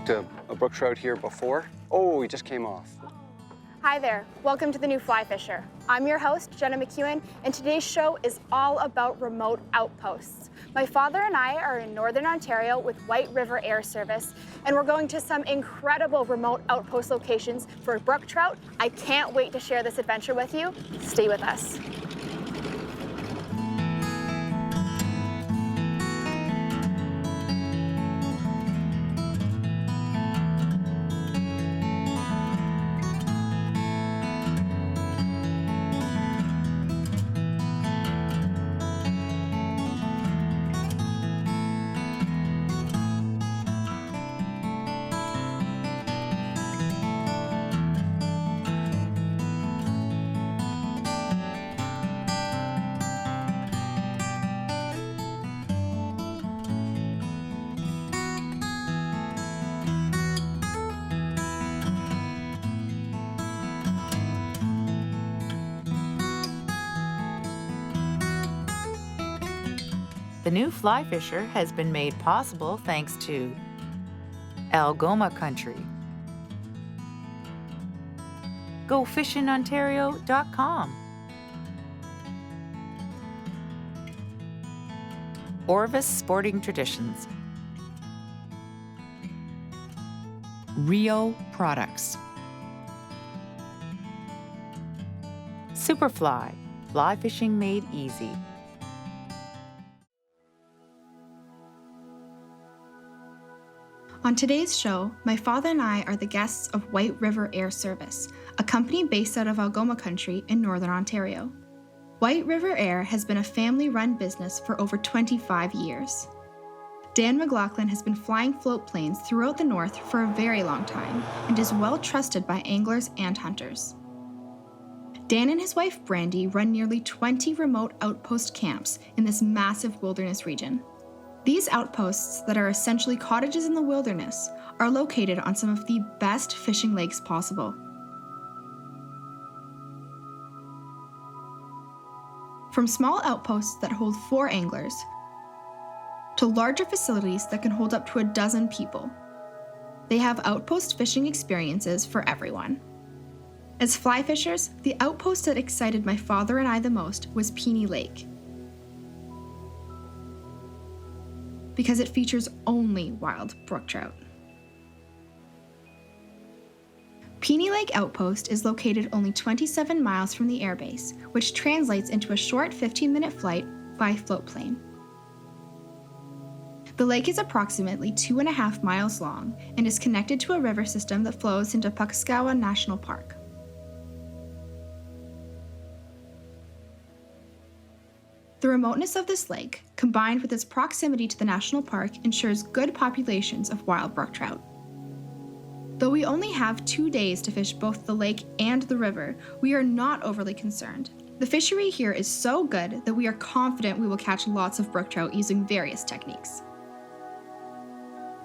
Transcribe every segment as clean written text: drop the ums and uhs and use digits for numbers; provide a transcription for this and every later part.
hooked a brook trout here before. Oh, he just came off. Hi there, welcome to the new Fly Fisher. I'm your host, Jenna McKeown, and today's show is all about remote outposts. My father and I are in Northern Ontario with White River Air Service, and we're going to some incredible remote outpost locations for brook trout. I can't wait to share this adventure with you. Stay with us. The new Fly Fisher has been made possible thanks to Algoma Country, GoFishingOntario.com, Orvis Sporting Traditions, Rio Products, Superfly, fly fishing made easy. On today's show, my father and I are the guests of White River Air Service, a company based out of Algoma Country in Northern Ontario. White River Air has been a family-run business for over 25 years. Dan McLaughlin has been flying float planes throughout the north for a very long time and is well trusted by anglers and hunters. Dan and his wife Brandy run nearly 20 remote outpost camps in this massive wilderness region. These outposts, that are essentially cottages in the wilderness, are located on some of the best fishing lakes possible. From small outposts that hold 4 anglers, to larger facilities that can hold up to a dozen people, they have outpost fishing experiences for everyone. As fly fishers, the outpost that excited my father and I the most was Pinei Lake, because it features only wild brook trout. Peeny Lake Outpost is located only 27 miles from the airbase, which translates into a short 15-minute flight by float plane. The lake is approximately 2.5 miles long and is connected to a river system that flows into Puckaskawa National Park. The remoteness of this lake, combined with its proximity to the national park, ensures good populations of wild brook trout. Though we only have 2 days to fish both the lake and the river, we are not overly concerned. The fishery here is so good that we are confident we will catch lots of brook trout using various techniques.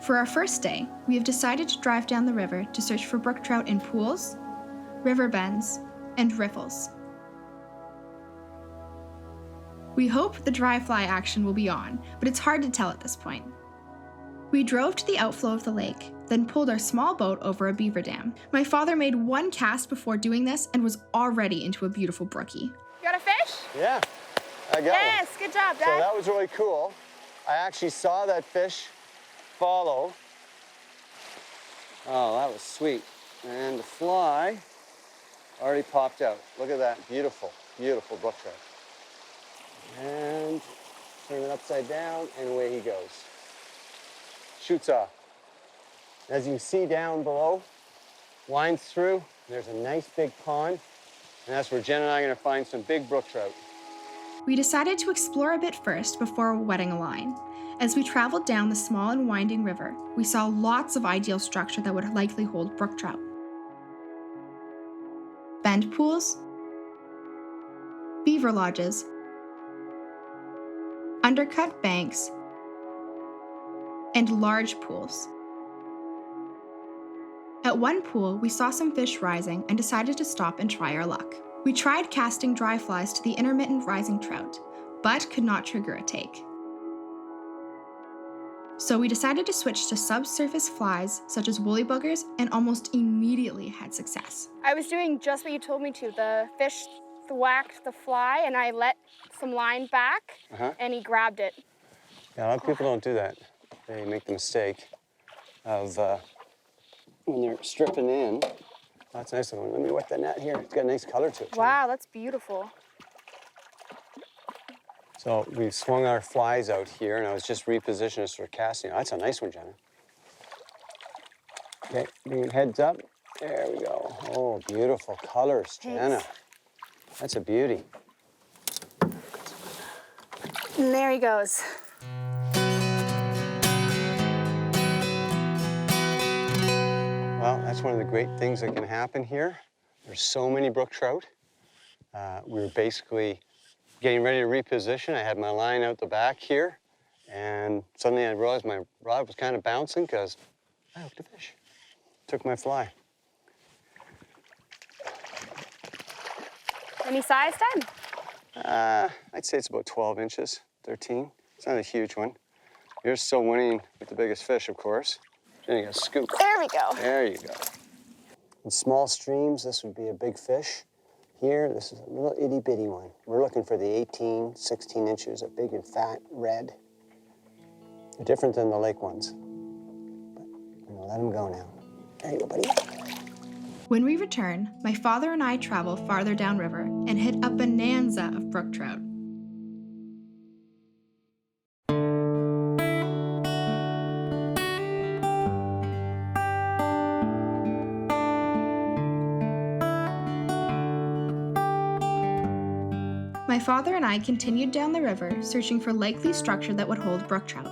For our first day, we have decided to drive down the river to search for brook trout in pools, river bends, and riffles. We hope the dry fly action will be on, but it's hard to tell at this point. We drove to the outflow of the lake, then pulled our small boat over a beaver dam. My father made 1 cast before doing this and was already into a beautiful brookie. You got a fish? Yeah, I got one. Yes, good job, Dad. So that was really cool. I actually saw that fish follow. Oh, that was sweet. And the fly already popped out. Look at that, beautiful, beautiful brook trout. And turn it upside down, and away he goes. Shoots off. As you can see down below, winds through, there's a nice big pond, and that's where Jen and I are going to find some big brook trout. We decided to explore a bit first before wetting a line. As we traveled down the small and winding river, we saw lots of ideal structure that would likely hold brook trout. Bend pools, beaver lodges, undercut banks, and large pools. At one pool, we saw some fish rising and decided to stop and try our luck. We tried casting dry flies to the intermittent rising trout, but could not trigger a take. So we decided to switch to subsurface flies such as woolly buggers and almost immediately had success. I was doing just what you told me to. The fish thwacked the fly and I let some line back and he grabbed it. Yeah, a lot of people don't do that. They make the mistake of when they're stripping in. Oh, that's a nice one. Let me wet the net here. It's got a nice color to it. Wow, that's beautiful. So we swung our flies out here, and I was just repositioning us for casting. Oh, that's a nice one, Jenna. Okay, bring heads up. There we go. Oh, beautiful colors, Jenna. That's a beauty. And there he goes. Well, that's one of the great things that can happen here. There's so many brook trout. We were basically getting ready to reposition. I had my line out the back here, and suddenly I realized my rod was kind of bouncing because I hooked a fish. Took my fly. Any size, Dad? I'd say it's about 12 inches, 13. It's not a huge one. You're still winning with the biggest fish, of course. Then you got a scoop. There we go. There you go. In small streams, this would be a big fish. Here, this is a little itty-bitty one. We're looking for the 18, 16 inches, a big and fat red. They're different than the lake ones. But I'm gonna let them go now. There you go, buddy. When we return, my father and I travel farther downriver and hit a bonanza of brook trout. My father and I continued down the river, searching for likely structure that would hold brook trout.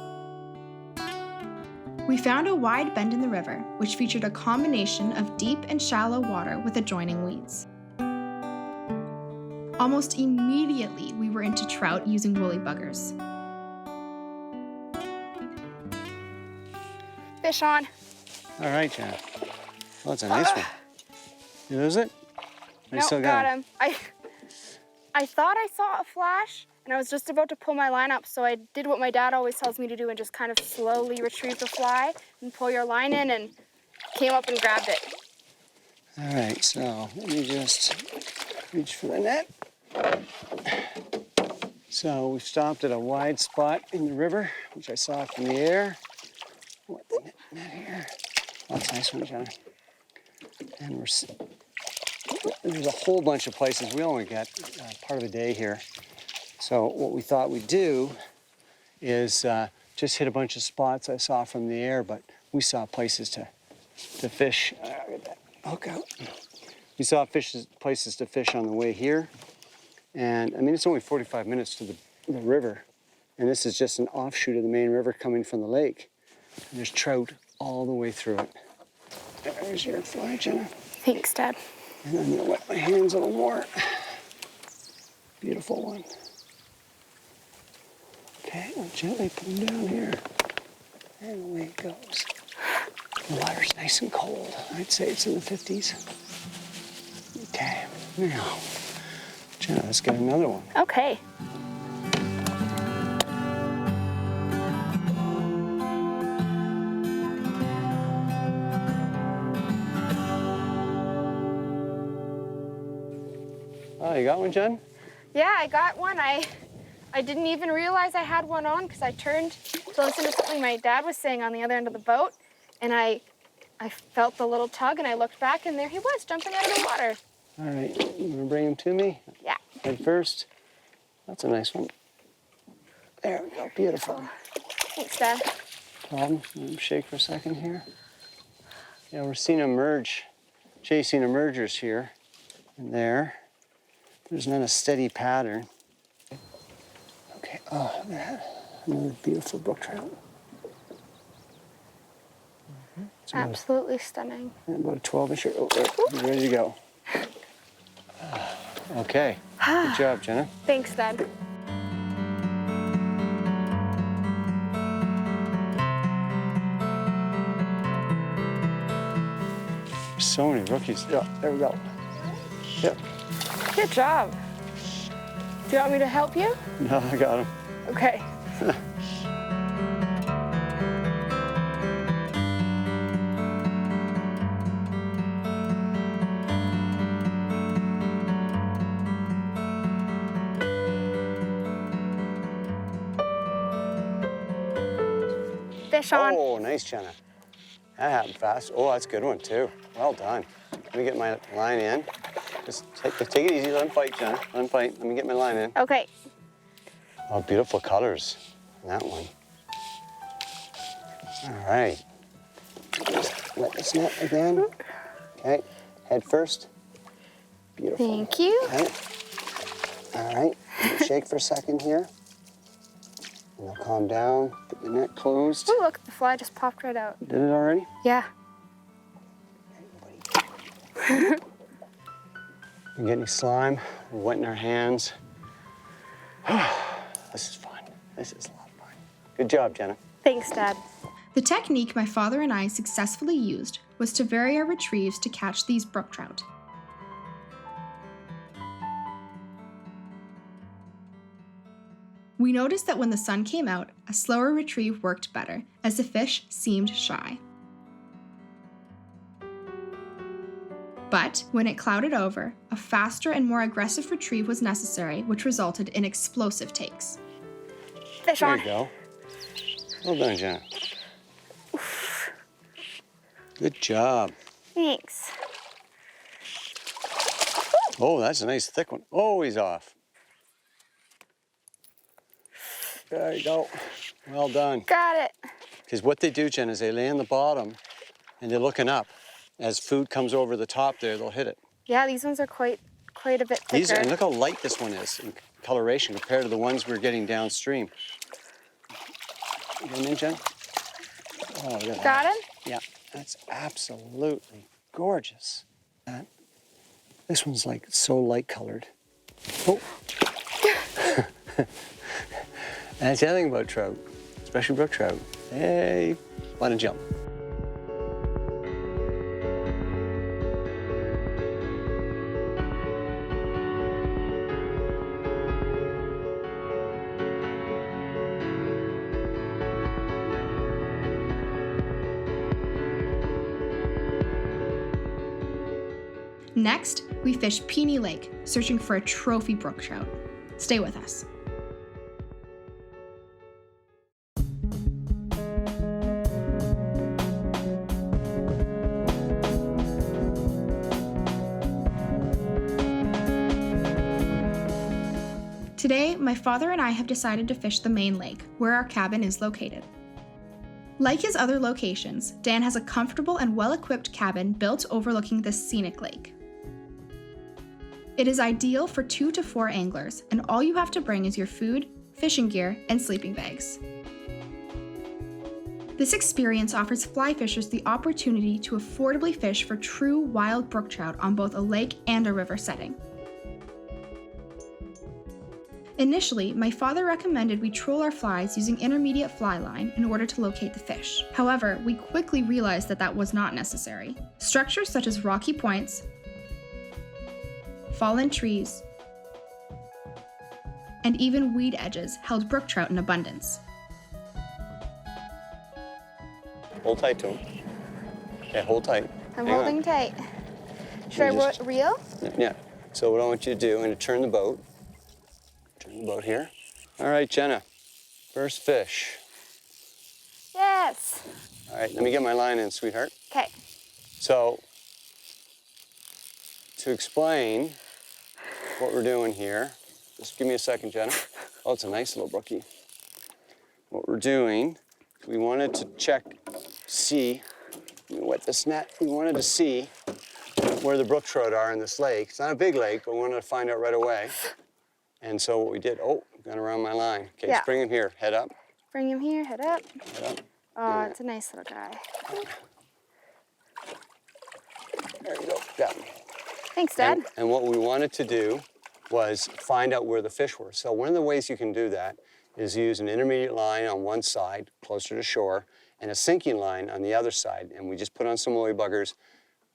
We found a wide bend in the river, which featured a combination of deep and shallow water with adjoining weeds. Almost immediately, we were into trout using woolly buggers. Fish on. All right, Jenna. Well, that's a nice one. You lose it? Or you still got it? him. I thought I saw a flash, and I was just about to pull my line up, so I did what my dad always tells me to do and just kind of slowly retrieve the fly and pull your line in, and came up and grabbed it. All right, so let me just reach for the net. So we stopped at a wide spot in the river, which I saw from the air. What the net here? Oh, that's a nice one, Jenna. And there's a whole bunch of places. We only got part of a day here. So what we thought we'd do is just hit a bunch of spots I saw from the air, but we saw places to fish. Get that hook out. We saw places to fish on the way here. And I mean, it's only 45 minutes to the river. And this is just an offshoot of the main river coming from the lake. And there's trout all the way through it. There's your fly, Jenna. Thanks, Dad. And I'm gonna wet my hands a little more. Beautiful one. Okay, I'll gently put him down here. And away it goes. The water's nice and cold. I'd say it's in the 50s. Okay, now, Jenna, let's get another one. Okay. Oh, you got one, Jen? Yeah, I got one. I didn't even realize I had one on because I turned to listen to something my dad was saying on the other end of the boat, and I felt the little tug, and I looked back, and there he was, jumping out of the water. All right, you wanna bring him to me? Yeah. Head first. That's a nice one. There we go, beautiful. Thanks, Dad. Let him shake for a second here. Yeah, we're seeing a merge, chasing emergers here and there. There's not a steady pattern. Okay, oh, look at that. Another beautiful brook trout. Absolutely stunning. About a 12-inch. Oh, there, he's ready to go. Okay, good job, Jenna. Thanks, Dad. So many rookies. Yeah, there we go. Yep. Good job. Do you want me to help you? No, I got him. Okay. Fish on. Oh, nice, Jenna. That happened fast. Oh, that's a good one, too. Well done. Let me get my line in. Just take it easy. Let him fight, Jenna. Let him fight. Let me get my line in. Okay. Oh, beautiful colors in that one. All right. Just wet this net again. Okay, head first. Beautiful. Thank you. Okay. All right, shake for a second here. And they'll calm down, get the net closed. Oh, look, the fly just popped right out. Did it already? Yeah. We're getting slime, we're wetting our hands. This is fun. This is a lot of fun. Good job, Jenna. Thanks, Dad. The technique my father and I successfully used was to vary our retrieves to catch these brook trout. We noticed that when the sun came out, a slower retrieve worked better, as the fish seemed shy. But when it clouded over, a faster and more aggressive retrieve was necessary, which resulted in explosive takes. Fish There on. you go. Well done, Jenna. Good job. Thanks. Oh, that's a nice thick one. Oh, he's off. There you go. Well done. Got it. Because what they do, Jen, is they lay on the bottom and they're looking up. As food comes over the top there, they'll hit it. Yeah, these ones are quite a bit thicker. These are, and look how light this one is in coloration compared to the ones we're getting downstream. You got him in, Jen? Oh, look at that. Got him? Yeah, that's absolutely gorgeous. This one's like so light colored. Oh. And that's the other thing about trout, especially brook trout. Hey, want to jump. Next, we fished Pinei Lake, searching for a trophy brook trout. Stay with us. Today, my father and I have decided to fish the main lake, where our cabin is located. Like his other locations, Dan has a comfortable and well-equipped cabin built overlooking this scenic lake. It is ideal for 2 to 4 anglers, and all you have to bring is your food, fishing gear, and sleeping bags. This experience offers fly fishers the opportunity to affordably fish for true wild brook trout on both a lake and a river setting. Initially, my father recommended we troll our flies using intermediate fly line in order to locate the fish. However, we quickly realized that that was not necessary. Structures such as rocky points, fallen trees, and even weed edges held brook trout in abundance. Hold tight to him. Okay, hold tight. I'm Hang on. holding tight. Should I just- reel? Yeah. So what I want you to do, I'm going to turn the boat. Turn the boat here. All right, Jenna. First fish. Yes. All right, let me get my line in, sweetheart. Okay. So, to explain what we're doing here, just give me a second, Jenna. Oh, it's a nice little brookie. What we're doing, we wanted to see, let me wet this net. We wanted to see where the brook trout are in this lake. It's not a big lake, but we wanted to find out right away. And so what we did, got around my line. Okay, Yeah. just bring him here, head up. Bring him here, head up. Head up. Oh, it's a nice little guy. There you go, got him. Thanks, Dad. And what we wanted to do was find out where the fish were. So one of the ways you can do that is use an intermediate line on one side, closer to shore, and a sinking line on the other side. And we just put on some lily buggers.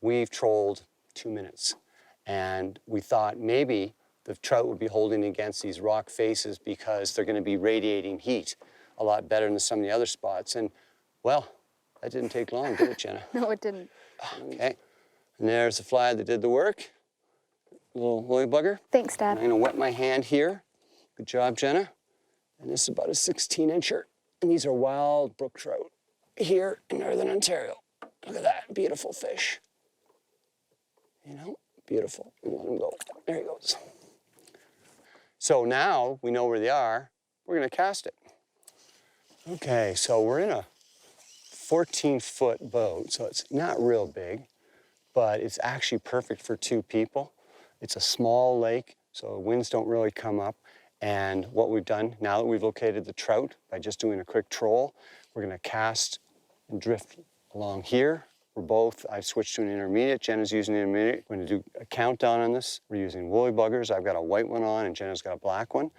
We've trolled 2 minutes. And we thought maybe the trout would be holding against these rock faces because they're going to be radiating heat a lot better than some of the other spots. And, well, that didn't take long, did it, Jenna? No, it didn't. Okay. And there's the fly that did the work. Little lily bugger. Thanks, I'm Dad. going to wet my hand here. Good job, Jenna. And this is about a 16-incher. And these are wild brook trout. here in Northern Ontario. Look at that, beautiful fish. You know, beautiful. Let him go. There he goes. So now we know where they are. We're gonna cast it. Okay, so we're in a 14-foot boat, so it's not real big, but it's actually perfect for 2 people. It's a small lake, so winds don't really come up. And what we've done, now that we've located the trout, by just doing a quick troll, we're gonna cast and drift along here. I've switched to an intermediate, Jenna's using an intermediate. We're gonna do a countdown on this. We're using woolly buggers. I've got a white one on and Jenna's got a black one.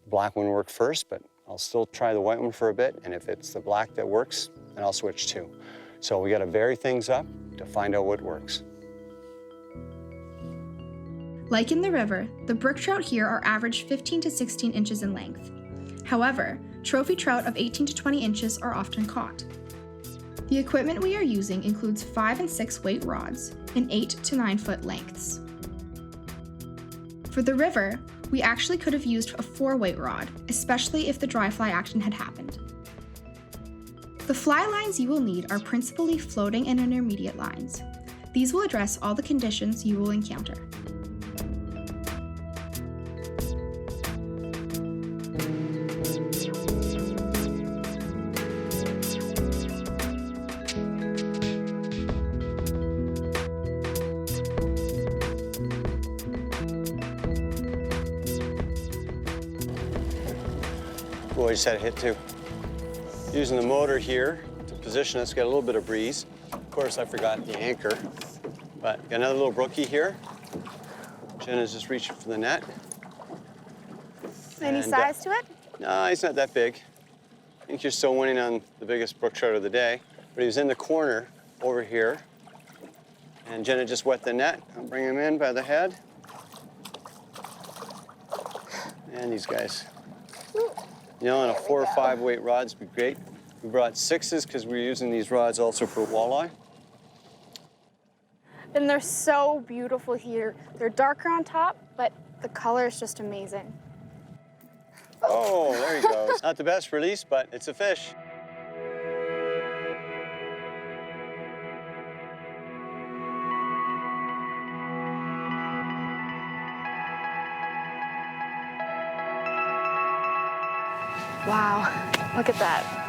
The black one worked first, but I'll still try the white one for a bit, and if it's the black that works, then I'll switch too. So we gotta vary things up to find out what works. Like in the river, the brook trout here are average 15 to 16 inches in length. However, trophy trout of 18 to 20 inches are often caught. The equipment we are using includes 5 and 6 weight rods and 8 to 9 foot lengths. For the river, we actually could have used a 4-weight rod, especially if the dry fly action had happened. The fly lines you will need are principally floating and intermediate lines. These will address all the conditions you will encounter. Boy, just had a hit too. Using the motor here to position us, get a little bit of breeze. Of course, I forgot the anchor, but got another little brookie here. Jenna's just reaching for the net. Any size to it? No, he's not that big. I think you're still winning on the biggest brook trout of the day, but he was in the corner over here. And Jenna just wet the net. I'll bring him in by the head. And these guys. You know, on a 4 or 5 weight rods would be great. We brought 6s because we're using these rods also for walleye. And they're so beautiful here. They're darker on top, but the color is just amazing. Oh, there he goes. Not the best release, but it's a fish. Wow, look at that.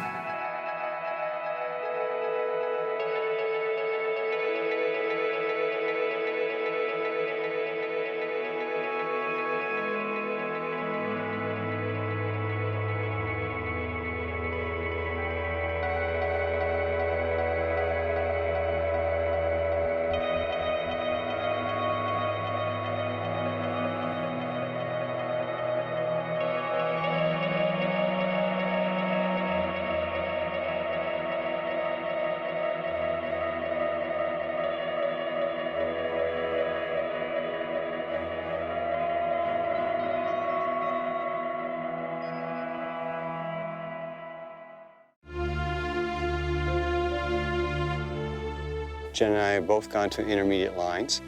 Jen and I have both gone to intermediate lines.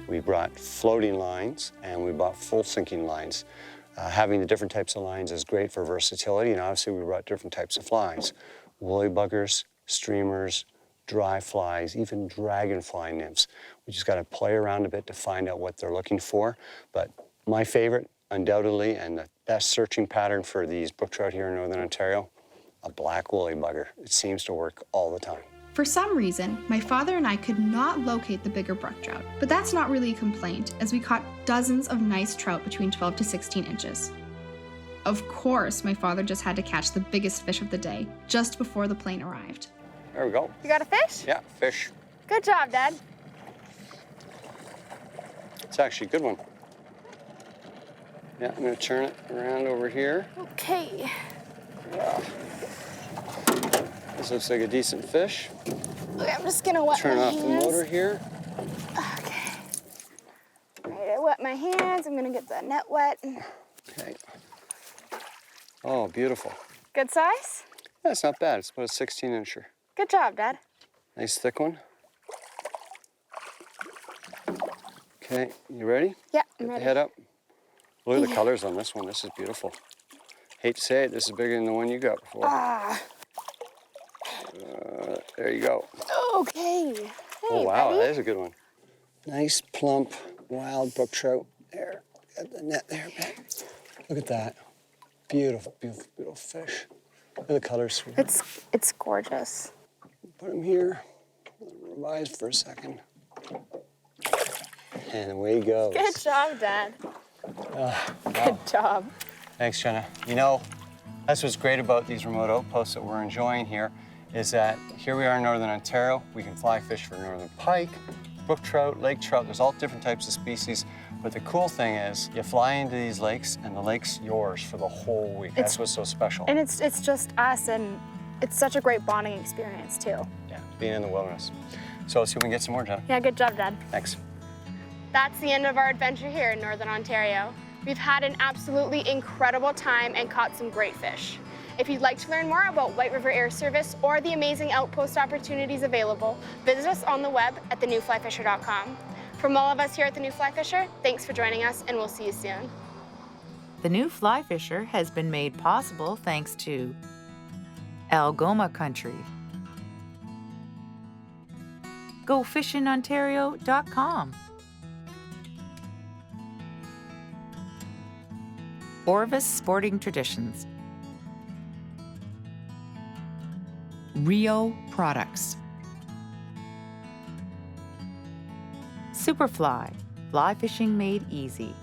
We brought floating lines and we brought full sinking lines. Having the different types of lines is great for versatility, and obviously we brought different types of flies. Woolly buggers, streamers, dry flies, even dragonfly nymphs. We just got to play around a bit to find out what they're looking for. But my favorite, undoubtedly, and the best searching pattern for these brook trout here in Northern Ontario, a black woolly bugger. It seems to work all the time. For some reason, my father and I could not locate the bigger brook trout, but that's not really a complaint, as we caught dozens of nice trout between 12 to 16 inches. Of course, my father just had to catch the biggest fish of the day, just before the plane arrived. There we go. You got a fish? Yeah, fish. Good job, Dad. It's actually a good one. Yeah, I'm gonna turn it around over here. Okay. This looks like a decent fish. Okay, I'm just gonna wet Turn my off hands. the motor here. Okay. All right, I wet my hands. I'm gonna get the net wet. Okay. Oh, beautiful. Good size? That's not bad. It's about a 16-incher. Good job, Dad. Nice thick one. Okay, you ready? Yeah, I'm Get ready. the head up. Look at the colors on this one. This is beautiful. Hate to say it, this is bigger than the one you got before. Ah. There you go. Okay. Hey, Oh, wow, buddy. that is a good one. Nice, plump, wild brook trout. There, got the net there, babe. Look at that. Beautiful, beautiful, beautiful fish. Look at the colors. It's gorgeous. Put him here. Revise for a second. And away he goes. Good job, Dad. Wow. Good job. Thanks, Jenna. You know, that's what's great about these remote outposts that we're enjoying here, is that here we are in Northern Ontario. We can fly fish for northern pike, brook trout, lake trout. There's all different types of species. But the cool thing is, you fly into these lakes, and the lake's yours for the whole week. That's what's so special. And it's just us, and it's such a great bonding experience, too. Yeah, being in the wilderness. So let's see if we can get some more, Jenna. Yeah, good job, Dad. Thanks. That's the end of our adventure here in Northern Ontario. We've had an absolutely incredible time and caught some great fish. If you'd like to learn more about White River Air Service or the amazing outpost opportunities available, visit us on the web at thenewflyfisher.com. From all of us here at The New Fly Fisher, thanks for joining us, and we'll see you soon. The New Fly Fisher has been made possible thanks to Algoma Country, GoFishingOntario.com, Orvis Sporting Traditions, Rio Products, Superfly, fly fishing made easy.